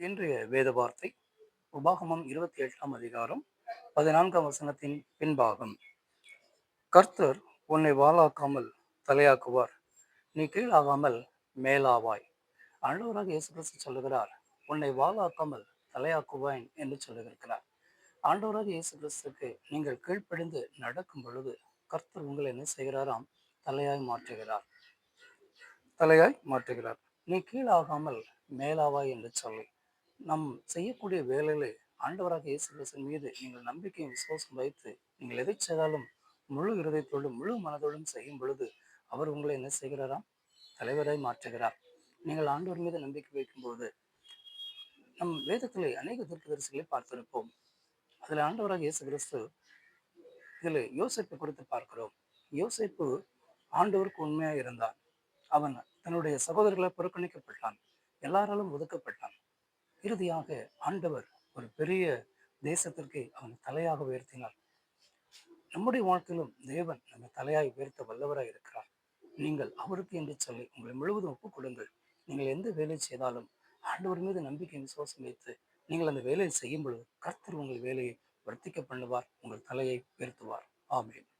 இன்றைய வேத வார்த்தை உபாகமம் 28ஆம் அதிகாரம் 14ஆம் வசனத்தின் பின்பாகம். கர்த்தர் உன்னை வாளாக்காமல் தலையாக்குவார், நீ கீழாகாமல் மேலாவாய். ஆண்டவராக இயேசு கிறிஸ்து சொல்லுகிறார், உன்னை வாளாக்காமல் தலையாக்குவான் என்று சொல்லுகிறார். ஆண்டவராக இயேசு கிறிஸ்துக்கு நீங்கள் கீழ்ப்படிந்து நடக்கும் பொழுது கர்த்தர் உங்களை என்ன செய்கிறாராம்? தலையாய் மாற்றுகிறார். நீ கீழாகாமல் மேலாவாய் என்று சொல்லி நம் செய்யக்கூடிய வேலையிலே ஆண்டவராக இயேசு கிறிஸ்துவின் மீது நீங்கள் நம்பிக்கையும் விசுவாசம் வைத்து நீங்கள் எதை செய்தாலும் முழு இருதயத்தோடும் முழு மனதோடும் செய்யும் பொழுது அவர் உங்களை என்ன செய்கிறாராம்? தலைவராய் மாற்றுகிறார். நீங்கள் ஆண்டவர் மீது நம்பிக்கை வைக்கும்போது நம் வேதத்திலே அநேக தீர்க்கதரிசிகளை பார்த்திருப்போம். அதில் ஆண்டவராக இயேசு கிறிஸ்து இதில் யோசேப்பை குறித்து பார்க்கிறோம். யோசேப்பு ஆண்டவருக்கு உண்மையாக இருந்தான். அவன் தன்னுடைய சகோதரர்களை புறக்கணிக்கப்பட்டான், எல்லாராலும் ஒதுக்கப்பட்டான். இறுதியாக ஆண்டவர் ஒரு பெரிய தேசத்திற்கு அவன் தலையாக உயர்த்தினார். நம்முடைய வாழ்க்கையிலும் தேவன் நம்ம தலையாய் உயர்த்த வல்லவராய் இருக்கிறார். நீங்கள் அவருக்கு என்று சொல்லி உங்களை முழுவதும் ஒப்புக் கொடுங்கள். நீங்கள் எந்த வேலை செய்தாலும் ஆண்டவர் மீது நம்பிக்கை விசுவாசம் வைத்து நீங்கள் அந்த வேலையை செய்யும் பொழுது கர்த்தர் உங்கள் வேலையை வர்த்திக்க பண்ணுவார், உங்கள் தலையை உயர்த்துவார். ஆமென்.